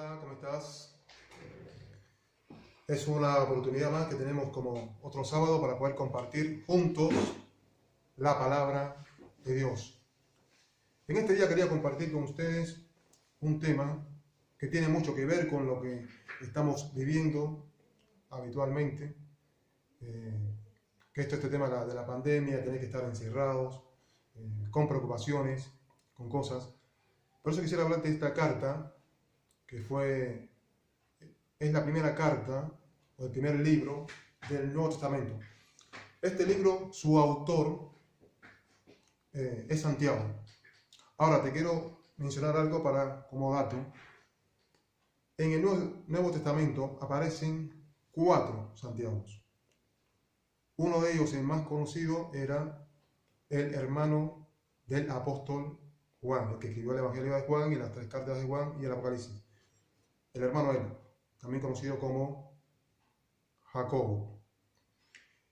Jonathan, ¿cómo estás? Es una oportunidad más que tenemos como otro sábado para poder compartir juntos la palabra de Dios. En este día quería compartir con ustedes un tema que tiene mucho que ver con lo que estamos viviendo habitualmente, que este tema de la pandemia, tener que estar encerrados, con preocupaciones, con cosas. Por eso quisiera hablarte de esta carta, que es la primera carta, o el primer libro del Nuevo Testamento. Este libro, su autor es Santiago. Ahora te quiero mencionar algo como dato. En el Nuevo Testamento aparecen 4 Santiagos. Uno de ellos, el más conocido, era el hermano del apóstol Juan, el que escribió el Evangelio de Juan y las 3 cartas de Juan y el Apocalipsis. El hermano él, también conocido como Jacobo.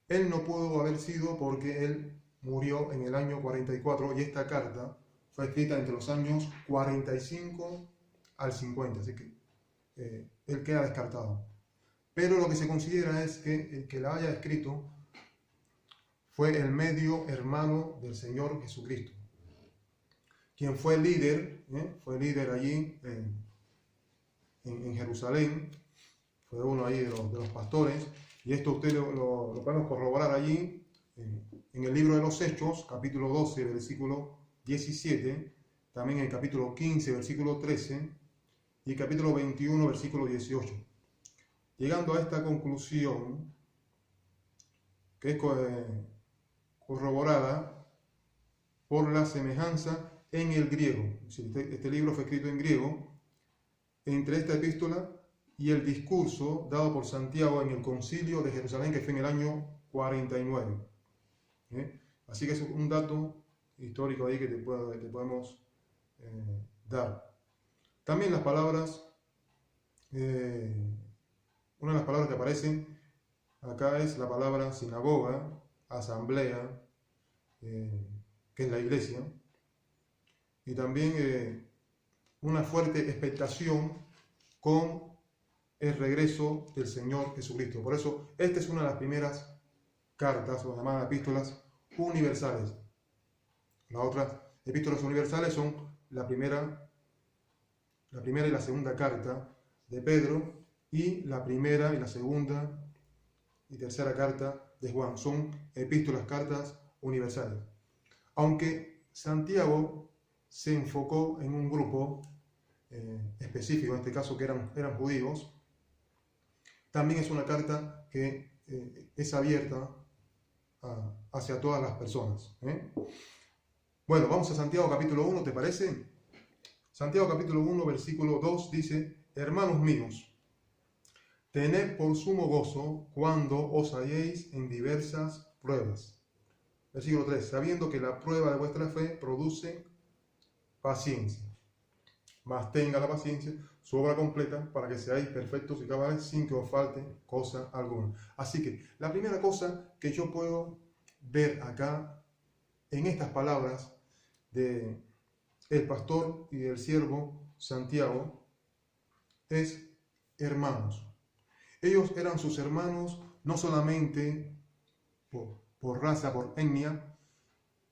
Él no pudo haber sido porque él murió en el año 44 y esta carta fue escrita entre los años 45 al 50, así que él queda descartado. Pero lo que se considera es que el que la haya escrito fue el medio hermano del Señor Jesucristo, quien fue líder allí en Jerusalén, fue uno ahí de los pastores, y esto usted lo podemos corroborar allí en el libro de los Hechos, capítulo 12, versículo 17, también en el capítulo 15, versículo 13, y capítulo 21, versículo 18. Llegando a esta conclusión, que es corroborada por la semejanza en el griego. Este libro fue escrito en griego, entre esta epístola y el discurso dado por Santiago en el concilio de Jerusalén, que fue en el año 49. Así que es un dato histórico ahí que te podemos dar. También las palabras, una de las palabras que aparecen acá es la palabra sinagoga, asamblea, que es la iglesia, y también una fuerte expectación con el regreso del Señor Jesucristo. Por eso, esta es una de las primeras cartas, o llamadas epístolas universales. Las otras epístolas universales son la primera y la segunda carta de Pedro, y la primera y la segunda y tercera carta de Juan. Son epístolas, cartas universales. Aunque Santiago se enfocó en un grupo específico, en este caso que eran judíos, también es una carta que es abierta hacia todas las personas. Bueno, vamos a Santiago capítulo 1, ¿te parece? Santiago capítulo 1, versículo 2 dice: hermanos míos, tened por sumo gozo cuando os halléis en diversas pruebas. Versículo 3, sabiendo que la prueba de vuestra fe produce paciencia. Mas tenga la paciencia su obra completa para que seáis perfectos y cabales sin que os falte cosa alguna. Así que la primera cosa que yo puedo ver acá en estas palabras de el pastor y del siervo Santiago es hermanos. Ellos eran sus hermanos no solamente por raza, por etnia,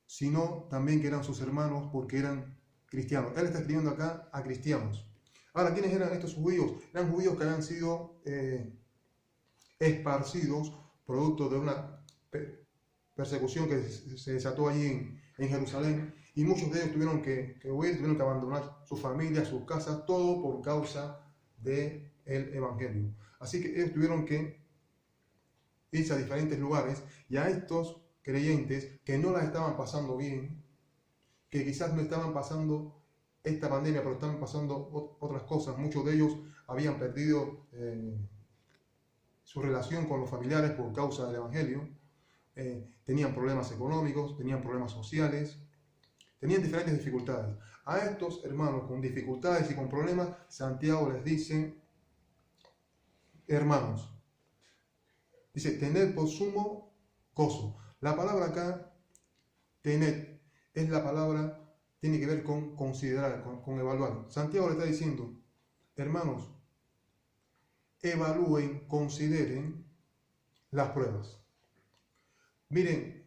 sino también que eran sus hermanos porque eran cristianos. Él está escribiendo acá a cristianos. Ahora, ¿quiénes eran estos judíos? Eran judíos que habían sido esparcidos producto de una persecución que se desató allí en Jerusalén, y muchos de ellos tuvieron que huir, tuvieron que abandonar sus familias, sus casas, todo por causa del Evangelio. Así que ellos tuvieron que irse a diferentes lugares, y a estos creyentes que no la estaban pasando bien, que quizás no estaban pasando esta pandemia, pero estaban pasando otras cosas. Muchos de ellos habían perdido su relación con los familiares por causa del Evangelio, tenían problemas económicos, tenían problemas sociales, tenían diferentes dificultades. A estos hermanos con dificultades y con problemas, Santiago les dice: hermanos, dice, tened por sumo gozo. La palabra acá, tened, es la palabra, tiene que ver con considerar, con evaluar. Santiago le está diciendo: hermanos, evalúen, consideren las pruebas. Miren,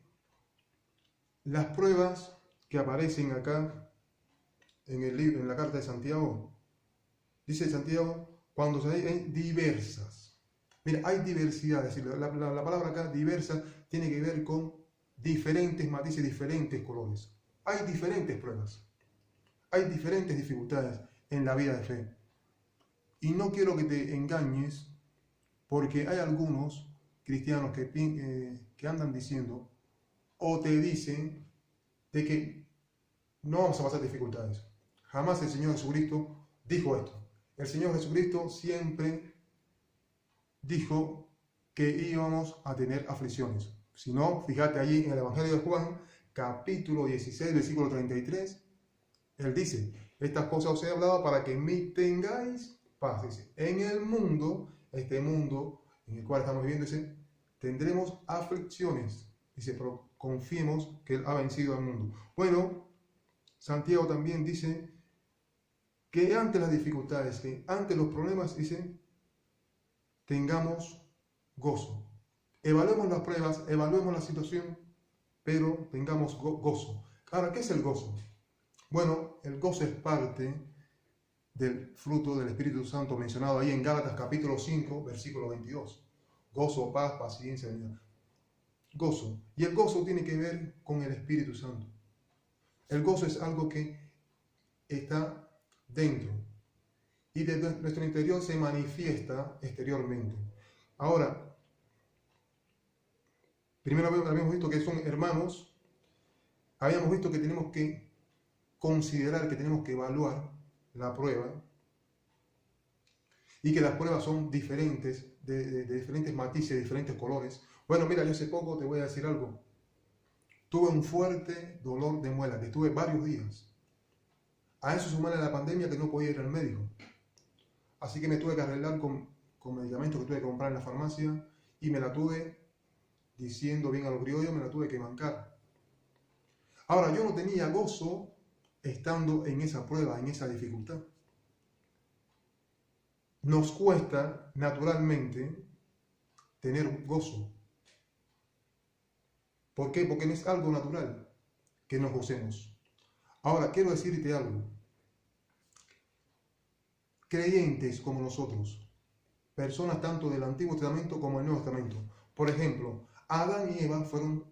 las pruebas que aparecen acá en el libro, en la carta de Santiago, dice Santiago, cuando se hay diversas. Mira, hay diversidad, es decir, la palabra acá, diversa, tiene que ver con diferentes matices, diferentes colores. Hay diferentes pruebas, hay diferentes dificultades en la vida de fe. Y no quiero que te engañes, porque hay algunos cristianos que andan diciendo o te dicen de que no vamos a pasar dificultades. Jamás el Señor Jesucristo dijo esto. El Señor Jesucristo siempre dijo que íbamos a tener aflicciones. Si no, fíjate allí en el Evangelio de Juan, capítulo 16, versículo 33, Él dice, estas cosas os he hablado para que en mí tengáis paz. Dice, en el mundo, este mundo en el cual estamos viviendo, dice, tendremos aflicciones. Dice, pero confiemos que Él ha vencido al mundo. Bueno, Santiago también dice que ante las dificultades, que ante los problemas, dice, tengamos gozo. Evaluemos las pruebas, evaluemos la situación, pero tengamos gozo. Ahora, ¿qué es el gozo? Bueno, el gozo es parte del fruto del Espíritu Santo mencionado ahí en Gálatas capítulo 5, versículo 22. Gozo, paz, paciencia, unidad. Gozo. Y el gozo tiene que ver con el Espíritu Santo. El gozo es algo que está dentro y de nuestro interior se manifiesta exteriormente. Ahora, primero habíamos visto que son hermanos, habíamos visto que tenemos que considerar, que tenemos que evaluar la prueba y que las pruebas son diferentes, de diferentes matices, de diferentes colores. Bueno, mira, yo hace poco te voy a decir algo. Tuve un fuerte dolor de muela, que estuve varios días. A eso sumarle la pandemia que no podía ir al médico. Así que me tuve que arreglar con medicamentos que tuve que comprar en la farmacia y me la tuve, diciendo bien a los criollos, me la tuve que bancar. Ahora, yo no tenía gozo estando en esa prueba, en esa dificultad. Nos cuesta naturalmente tener gozo. ¿Por qué? Porque no es algo natural que nos gocemos. Ahora, quiero decirte algo. Creyentes como nosotros, personas tanto del Antiguo Testamento como del Nuevo Testamento. Por ejemplo, Adán y Eva fueron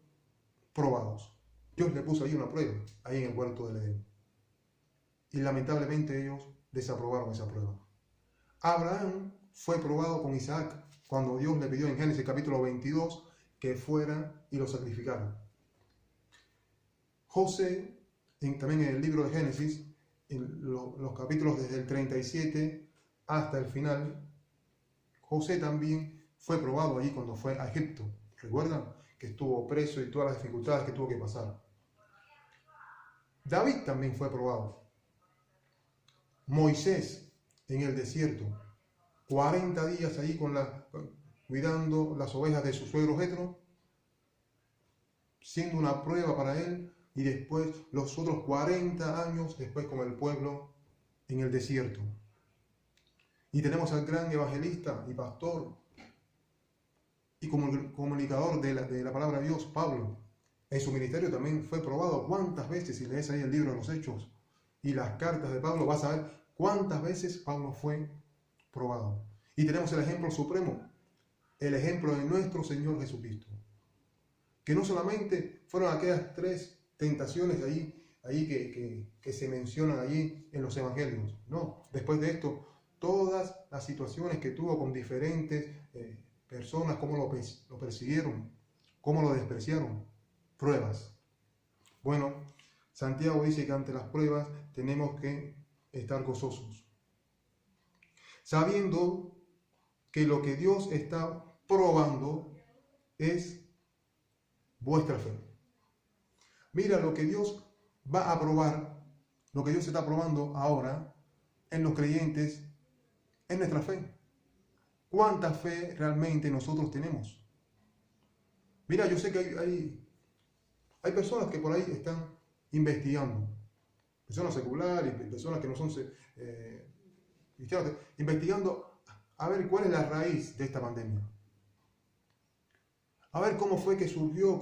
probados. Dios le puso ahí una prueba, ahí en el huerto del Edén. Y lamentablemente ellos desaprobaron esa prueba. Abraham fue probado con Isaac cuando Dios le pidió en Génesis capítulo 22 que fuera y lo sacrificara. José, también en el libro de Génesis, en los capítulos desde el 37 hasta el final, José también fue probado allí cuando fue a Egipto. ¿Recuerdan? Que estuvo preso y todas las dificultades que tuvo que pasar. David también fue probado. Moisés en el desierto, 40 días ahí cuidando las ovejas de su suegro Jetro, siendo una prueba para él, y después los otros 40 años después con el pueblo en el desierto. Y tenemos al gran evangelista y pastor y comunicador de la palabra de Dios, Pablo. En su ministerio también fue probado. ¿Cuántas veces? Si lees ahí el libro de los Hechos y las cartas de Pablo, vas a ver cuántas veces Pablo fue probado. Y tenemos el ejemplo supremo, el ejemplo de nuestro Señor Jesucristo, que no solamente fueron aquellas 3 tentaciones ahí que se mencionan allí en los evangelios. No, después de esto, todas las situaciones que tuvo con diferentes personas, cómo lo persiguieron, cómo lo despreciaron, pruebas. Bueno, Santiago dice que ante las pruebas tenemos que estar gozosos, sabiendo que lo que Dios está probando es vuestra fe. Mira lo que Dios va a probar, lo que Dios está probando ahora en los creyentes, en nuestra fe. ¿Cuánta fe realmente nosotros tenemos? Mira, yo sé que hay personas que por ahí están investigando, personas seculares, personas que no son cristianos, investigando a ver cuál es la raíz de esta pandemia. A ver cómo fue que surgió,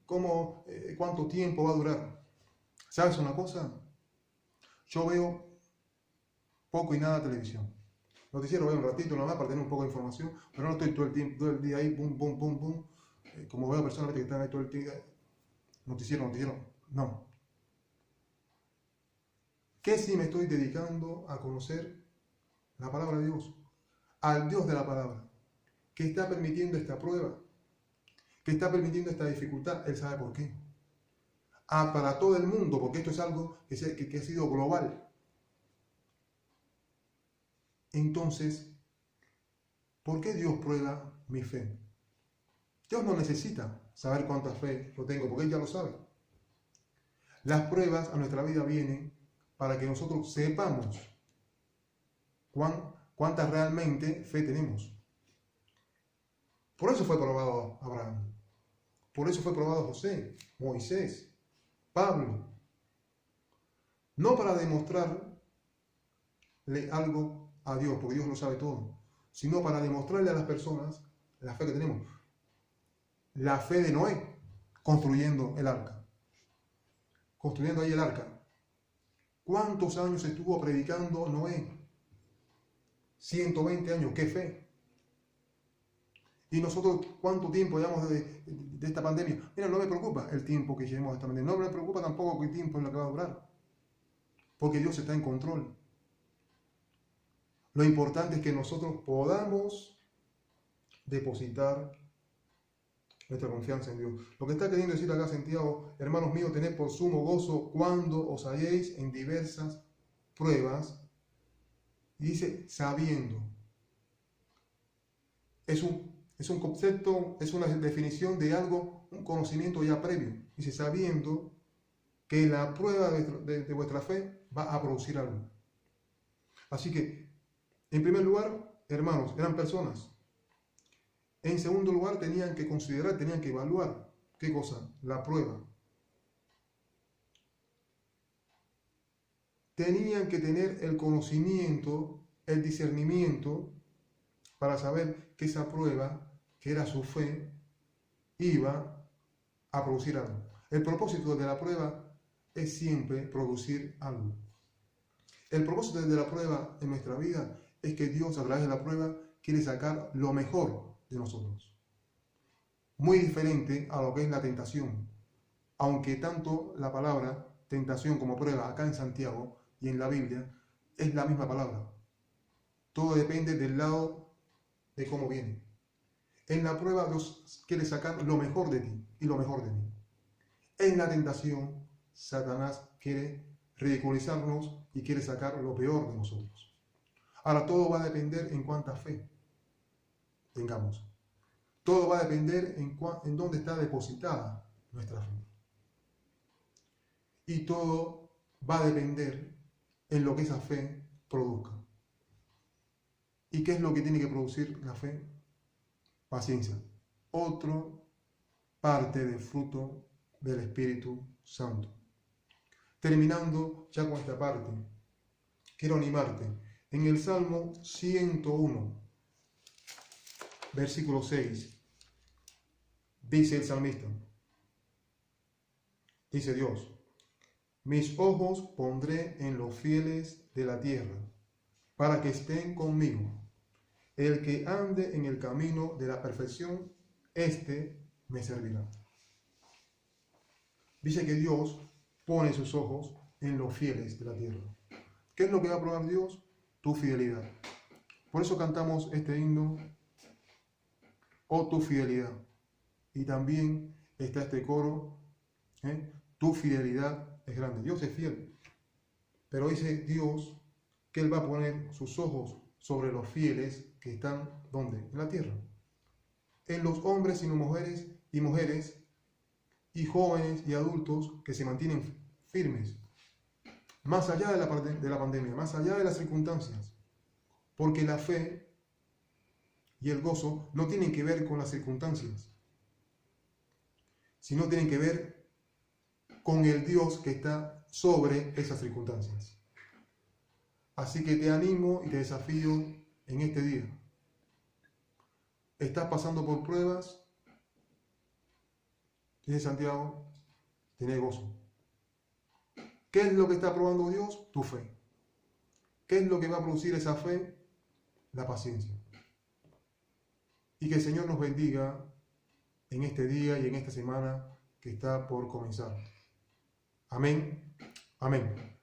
cuánto tiempo va a durar. ¿Sabes una cosa? Yo veo poco y nada televisión. Noticiero veo un ratito nada más para tener un poco de información, pero no estoy todo el día ahí, pum, pum, pum, pum. Como veo personas que están ahí todo el día, noticiero, no. ¿Qué si me estoy dedicando a conocer la palabra de Dios? Al Dios de la palabra, que está permitiendo esta prueba, que está permitiendo esta dificultad, Él sabe por qué. Para todo el mundo, porque esto es algo que ha sido global. Entonces, ¿por qué Dios prueba mi fe? Dios no necesita saber cuánta fe yo tengo, porque Él ya lo sabe. Las pruebas a nuestra vida vienen para que nosotros sepamos cuánta realmente fe tenemos. Por eso fue probado Abraham. Por eso fue probado José, Moisés, Pablo. No para demostrarle algo a Dios, porque Dios lo sabe todo, sino para demostrarle a las personas la fe que tenemos. La fe de Noé, construyendo el arca. Construyendo ahí el arca. ¿Cuántos años estuvo predicando Noé? 120 años, qué fe. Y nosotros, ¿cuánto tiempo llevamos de esta pandemia? Mira, no me preocupa el tiempo que llevemos de esta pandemia. No me preocupa tampoco qué tiempo es lo que va a durar. Porque Dios está en control. Lo importante es que nosotros podamos depositar nuestra confianza en Dios. Lo que está queriendo decir acá Santiago, hermanos míos, tened por sumo gozo cuando os halléis en diversas pruebas. Y dice, sabiendo. Es un concepto, es una definición de algo, un conocimiento ya previo. Dice, sabiendo que la prueba de vuestra fe va a producir algo. Así que, en primer lugar, hermanos, eran personas. En segundo lugar, tenían que considerar, tenían que evaluar. ¿Qué cosa? La prueba. Tenían que tener el conocimiento, el discernimiento, para saber que esa prueba, que era su fe, iba a producir algo. El propósito de la prueba es siempre producir algo. El propósito de la prueba en nuestra vida es que Dios, a través de la prueba, quiere sacar lo mejor de nosotros. Muy diferente a lo que es la tentación. Aunque tanto la palabra tentación como prueba acá en Santiago y en la Biblia es la misma palabra. Todo depende del lado de cómo viene. En la prueba Dios quiere sacar lo mejor de ti y lo mejor de mí. En la tentación Satanás quiere ridiculizarnos y quiere sacar lo peor de nosotros. Ahora todo va a depender en cuánta fe tengamos. Todo va a depender en dónde está depositada nuestra fe. Y todo va a depender en lo que esa fe produzca. ¿Y qué es lo que tiene que producir la fe? Paciencia. Otra parte del fruto del Espíritu Santo. Terminando ya con esta parte, quiero animarte. En el Salmo 101, versículo 6, dice el salmista, dice Dios, mis ojos pondré en los fieles de la tierra, para que estén conmigo. El que ande en el camino de la perfección, éste me servirá. Dice que Dios pone sus ojos en los fieles de la tierra. ¿Qué es lo que va a probar Dios? Tu fidelidad. Por eso cantamos este himno, oh tu fidelidad. Y también está este coro, tu fidelidad es grande. Dios es fiel. Pero dice Dios que Él va a poner sus ojos sobre los fieles que están, ¿dónde? En la tierra. En los hombres y mujeres y jóvenes y adultos que se mantienen firmes, más allá de la pandemia, más allá de las circunstancias, porque la fe y el gozo no tienen que ver con las circunstancias, sino tienen que ver con el Dios que está sobre esas circunstancias. Así que te animo y te desafío en este día. ¿Estás pasando por pruebas? Dice Santiago, tenés gozo. ¿Qué es lo que está probando Dios? Tu fe. ¿Qué es lo que va a producir esa fe? La paciencia. Y que el Señor nos bendiga en este día y en esta semana que está por comenzar. Amén. Amén.